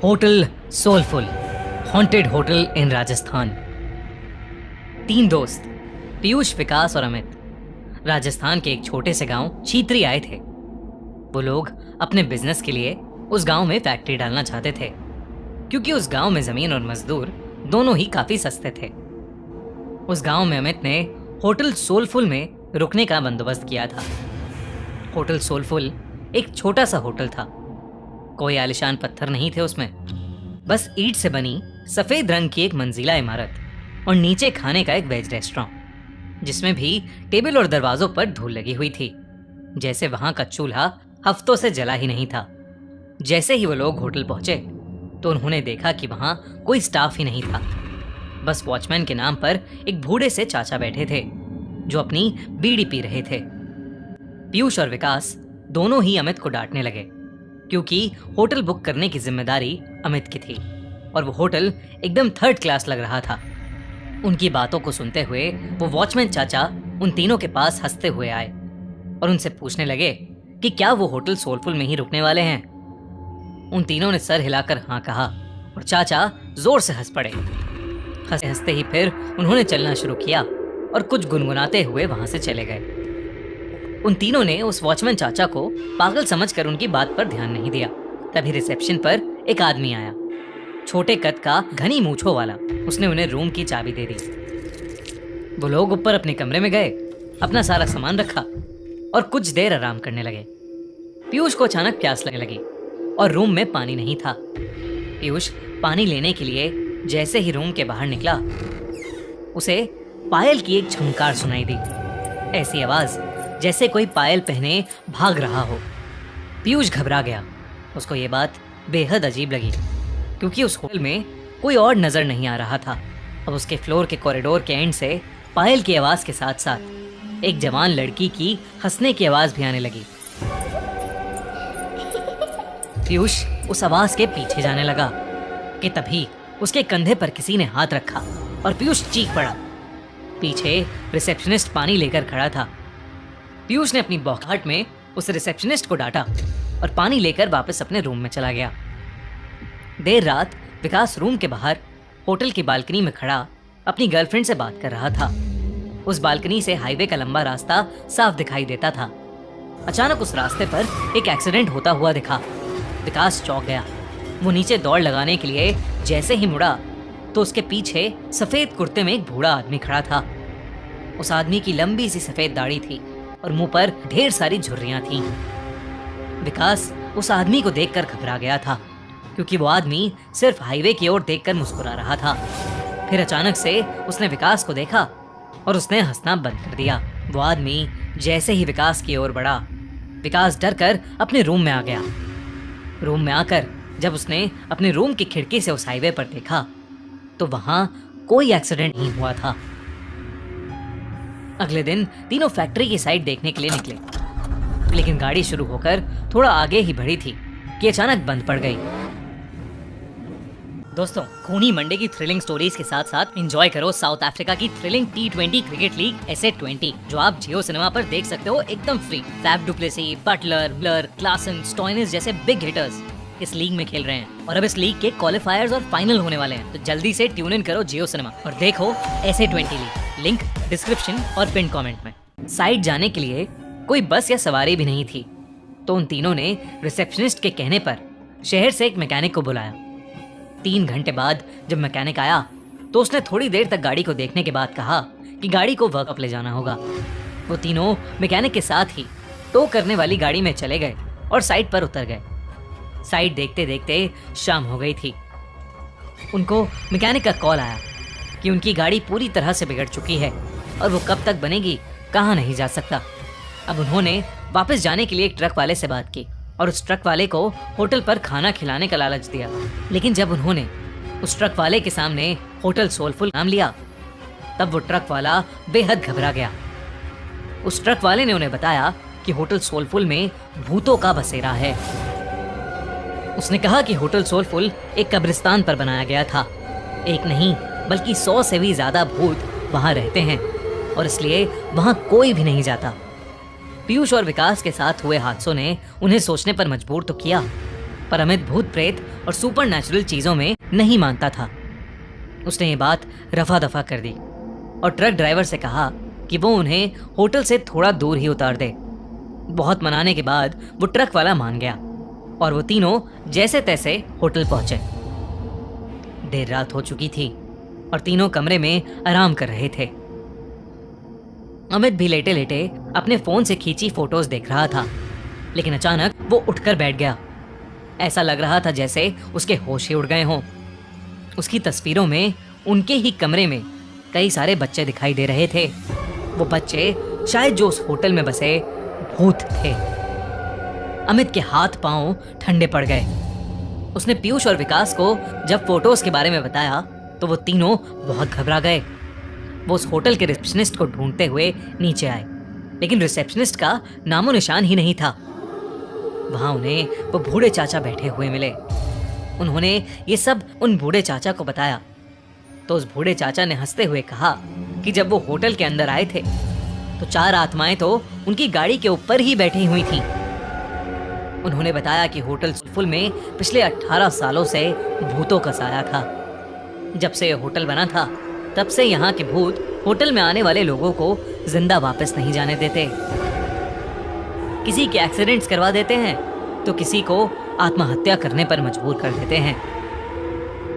Hotel soulful, haunted hotel in Rajasthan. 3 दोस्त पीयूष, विकास और अमित राजस्थान के एक छोटे से गांव छीत्री आए थे। वो लोग अपने बिजनेस के लिए उस गांव में फैक्ट्री डालना चाहते थे, क्योंकि उस गांव में जमीन और मजदूर दोनों ही काफी सस्ते थे। उस गांव में अमित ने होटल सोलफुल में रुकने का बंदोबस्त किया था। होटल सोलफुल एक छोटा सा होटल था। कोई आलिशान पत्थर नहीं थे उसमें, बस ईंट से बनी सफेद रंग की एक मंजिला इमारत और नीचे खाने का एक वेज रेस्टोरेंट, जिसमें भी टेबल और दरवाजों पर धूल लगी हुई थी, जैसे वहां का चूल्हा हफ्तों से जला ही नहीं था। जैसे ही वो लोग होटल पहुंचे तो उन्होंने देखा कि वहां कोई स्टाफ ही नहीं था। बस वॉचमैन के नाम पर एक बूढ़े से चाचा बैठे थे जो अपनी बीड़ी पी रहे थे। पीयूष और विकास दोनों ही अमित को डांटने लगे, क्योंकि होटल बुक करने की जिम्मेदारी अमित की थी और वो होटल एकदम थर्ड क्लास लग रहा था। उनकी बातों को सुनते हुए वो वॉचमैन चाचा उन तीनों के पास हंसते हुए आए और उनसे पूछने लगे कि क्या वो होटल सोलफुल में ही रुकने वाले हैं। उन तीनों ने सर हिलाकर हाँ कहा और चाचा जोर से हंस पड़े। हंसते हंसते ही फिर उन्होंने चलना शुरू किया और कुछ गुनगुनाते हुए वहां से चले गए। उन तीनों ने उस वॉचमैन चाचा को पागल समझकर उनकी बात पर ध्यान नहीं दिया। तभी रिसेप्शन पर एक आदमी आया, छोटे कद का, घनी मूंछों वाला। उसने उन्हें रूम की चाबी दे दी। वो लोग ऊपर अपने कमरे में गए, अपना सारा सामान रखा और कुछ देर आराम करने लगे। पीयूष को अचानक प्यास लगने लगी और रूम में पानी नहीं था। पीयूष पानी लेने के लिए जैसे ही रूम के बाहर निकला, उसे पायल की एक झंकार सुनाई दी। ऐसी आवाज जैसे कोई पायल पहने भाग रहा हो। पीयूष घबरा गया। उसको ये बात बेहद अजीब लगी, क्योंकि उस होटल में कोई और नजर नहीं आ रहा था। अब उसके फ्लोर के कॉरिडोर के एंड से पायल की आवाज के साथ साथ एक जवान लड़की की हंसने की आवाज भी आने लगी। पीयूष उस आवाज के पीछे जाने लगा कि तभी उसके कंधे पर किसी ने हाथ रखा और पीयूष चीख पड़ा। पीछे रिसेप्शनिस्ट पानी लेकर खड़ा था। पीयूष ने अपनी बौखलाहट में उस रिसेप्शनिस्ट को डांटा और पानी लेकर वापस अपने रूम में चला गया। देर रात विकास रूम के बाहर होटल की बालकनी में खड़ा अपनी गर्लफ्रेंड से बात कर रहा था। उस बालकनी से हाईवे का लंबा रास्ता साफ दिखाई देता था। अचानक उस रास्ते पर एक एक्सीडेंट होता हुआ दिखा। विकास चौंक गया। वो नीचे दौड़ लगाने के लिए जैसे ही मुड़ा तो उसके पीछे सफेद कुर्ते में एक बूढ़ा आदमी खड़ा था। उस आदमी की लंबी सी सफेद दाढ़ी थी और मुंह पर ढेर सारी झुर्रियां थीं। विकास उस आदमी को देखकर घबरा गया था, क्योंकि वो आदमी सिर्फ हाईवे की ओर देखकर मुस्कुरा रहा था। फिर अचानक से उसने विकास को देखा और उसने हंसना बंद कर दिया। वो आदमी जैसे ही विकास की ओर बढ़ा, विकास डरकर अपने रूम में आ गया। रूम में आकर जब उसने अपने रूम की खिड़की से उस हाईवे पर देखा तो वहां कोई एक्सीडेंट नहीं हुआ था। अगले दिन तीनों फैक्ट्री की साइड देखने के लिए निकले, लेकिन गाड़ी शुरू होकर थोड़ा आगे ही बढ़ी थी कि अचानक बंद पड़ गई। दोस्तों, खूनी मंडे की थ्रिलिंग स्टोरीज के साथ साथ एंजॉय करो साउथ अफ्रीका की thrilling T20 cricket league SA20, जो आप जियो सिनेमा पर देख सकते हो एकदम free. Faf du Plessis, Buttler, ब्लर, क्लासन, स्टोइनिस जैसे बिग हिटर्स इस लीग में खेल रहे हैं और अब इस लीग के क्वालिफायर्स और फाइनल होने वाले हैं। तो जल्दी से ट्यून इन करो जियो सिनेमा और देखो SA20 लीग। लिंक डिस्क्रिप्शन और पिन कमेंट में। साइड जाने के लिए कोई बस या सवारी भी नहीं थी, तो उन तीनों ने रिसेप्शनिस्ट के कहने पर शहर से एक मैकेनिक को बुलाया। 3 घंटे बाद जब मैकेनिक आया तो उसने थोड़ी देर तक गाड़ी को देखने के बाद कहा कि गाड़ी को वर्कअप ले जाना होगा। वो तीनों मैकेनिक के साथ ही टो करने वाली गाड़ी में चले गए और साइड पर उतर गए। साइड देखते देखते शाम हो गई थी। उनको मैकेनिक का कॉल आया कि उनकी गाड़ी पूरी तरह से बिगड़ चुकी है और वो कब तक बनेगी कहाँ नहीं जा सकता। अब उन्होंने वापस जाने के लिए एक ट्रक वाले से बात की और उस ट्रक वाले को होटल पर खाना खिलाने का लालच दिया। लेकिन जब उन्होंने उस ट्रक वाले के सामने होटल सोलफुल नाम लिया, तब वो ट्रक वाला बेहद घबरा गया। उस ट्रक वाले ने उन्हें बताया कि होटल सोलफुल में भूतों का बसेरा है। उसने कहा कि होटल सोलफुल एक कब्रिस्तान पर बनाया गया था। एक नहीं बल्कि 100 से भी ज्यादा भूत वहां रहते हैं और इसलिए वहां कोई भी नहीं जाता। पीयूष और विकास के साथ हुए हादसों ने उन्हें सोचने पर मजबूर तो किया, पर अमित भूत प्रेत और सुपर नेचुरल चीजों में नहीं मानता था। उसने ये बात रफा दफा कर दी और ट्रक ड्राइवर से कहा कि वो उन्हें होटल से थोड़ा दूर ही उतार दे। बहुत मनाने के बाद वो ट्रक वाला मान गया और वो तीनों जैसे तैसे होटल पहुंचे। देर रात हो चुकी थी और तीनों कमरे में आराम कर रहे थे। अमित भी लेटे लेटे अपने फोन से खींची फोटोज देख रहा था, लेकिन अचानक वो उठकर बैठ गया। ऐसा लग रहा था जैसे उसके होश ही उड़ गए हों। उसकी तस्वीरों में उनके ही कमरे में कई सारे बच्चे दिखाई दे रहे थे। वो बच्चे शायद जो उस होटल में बसे भूत थे। अमित के हाथ पांव ठंडे पड़ गए। उसने पीयूष और विकास को जब फोटोज के बारे में बताया तो वो तीनों बहुत घबरा गए। वो उस होटल के रिसेप्शनिस्ट को ढूंढते हुए नीचे आए, लेकिन रिसेप्शनिस्ट का नामो निशान ही नहीं था। वहां उन्हें वो बूढ़े चाचा बैठे हुए मिले। उन्होंने ये सब उन बूढ़े चाचा को बताया तो उस बूढ़े चाचा ने हंसते हुए कहा कि जब वो होटल के अंदर आए थे तो 4 आत्माएं तो उनकी गाड़ी के ऊपर ही बैठी हुई थीं। उन्होंने बताया कि होटल फुल में पिछले 18 सालों से भूतों का साया था। जब से यह होटल बना था तब से यहाँ के भूत होटल में आने वाले लोगों को जिंदा वापस नहीं जाने देते। किसी के एक्सीडेंट्स करवा देते हैं तो किसी को आत्महत्या करने पर मजबूर कर देते हैं।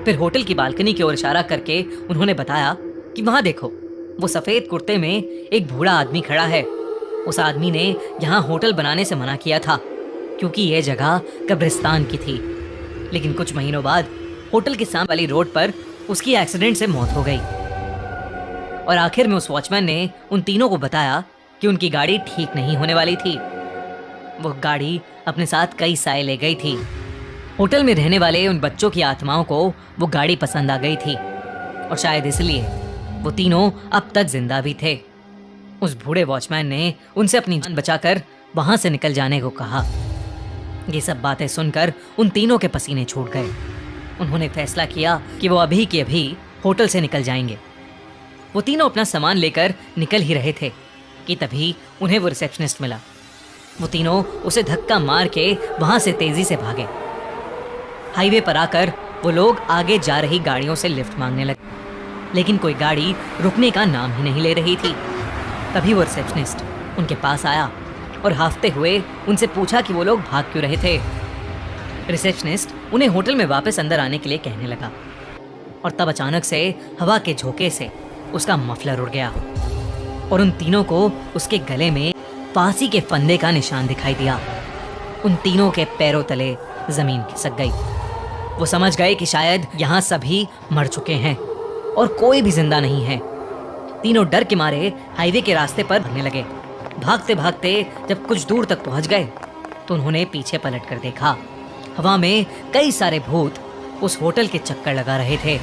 फिर होटल की बालकनी की ओर इशारा करके उन्होंने बताया कि वहां देखो, वो सफेद कुर्ते में एक बूढ़ा आदमी खड़ा है। उस आदमी ने यहाँ होटल बनाने से मना किया था क्योंकि यह जगह कब्रिस्तान की थी, लेकिन कुछ महीनों बाद होटल के सामने वाली रोड पर उसकी एक्सीडेंट से मौत हो गई। और आखिर में उस वॉचमैन ने उन तीनों को बताया कि उनकी गाड़ी ठीक नहीं होने वाली थी। वो गाड़ी अपने साथ कई साए ले गई थी। होटल में रहने वाले उन बच्चों की आत्माओं को वो गाड़ी पसंद आ गई थी और शायद इसलिए वो तीनों अब तक जिंदा भी थे। उस बूढ़े वॉचमैन ने उनसे अपनी जान बचाकर वहां से निकल जाने को कहा। ये सब बातें सुनकर उन तीनों के पसीने छूट गए। उन्होंने फैसला किया कि वो अभी के अभी होटल से निकल जाएंगे। वो तीनों अपना सामान लेकर निकल ही रहे थे कि तभी उन्हें वो रिसेप्शनिस्ट मिला। वो तीनों उसे धक्का मार के वहां से तेजी से भागे। हाईवे पर आकर वो लोग आगे जा रही गाड़ियों से लिफ्ट मांगने लगे, लेकिन कोई गाड़ी रुकने का नाम ही नहीं ले रही थी। तभी वो रिसेप्शनिस्ट उनके पास आया और हाफते हुए उनसे पूछा कि वो लोग भाग क्यों रहे थे। रिसेप्शनिस्ट उन्हें होटल में वापस अंदर आने के लिए कहने लगा और तब अचानक से हवा के झोंके से उसका मफलर उड़ गया और उन तीनों को उसके गले में फांसी के फंदे का निशान दिखाई दिया। उन तीनों के पैरों तले जमीन खिसक गई। वो समझ गए कि शायद यहाँ सभी मर चुके हैं और कोई भी जिंदा नहीं है। तीनों डर के मारे हाईवे के रास्ते पर भागने लगे। भागते भागते जब कुछ दूर तक पहुंच गए तो उन्होंने पीछे पलट कर देखा। हवा में कई सारे भूत उस होटल के चक्कर लगा रहे थे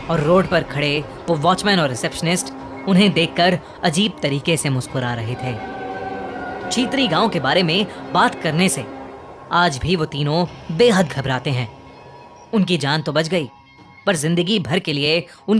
और रोड पर खड़े वो वॉचमैन और रिसेप्शनिस्ट उन्हें देखकर अजीब तरीके से मुस्कुरा रहे थे। चीतरी गांव के बारे में बात करने से आज भी वो तीनों बेहद घबराते हैं। उनकी जान तो बच गई, पर जिंदगी भर के लिए उन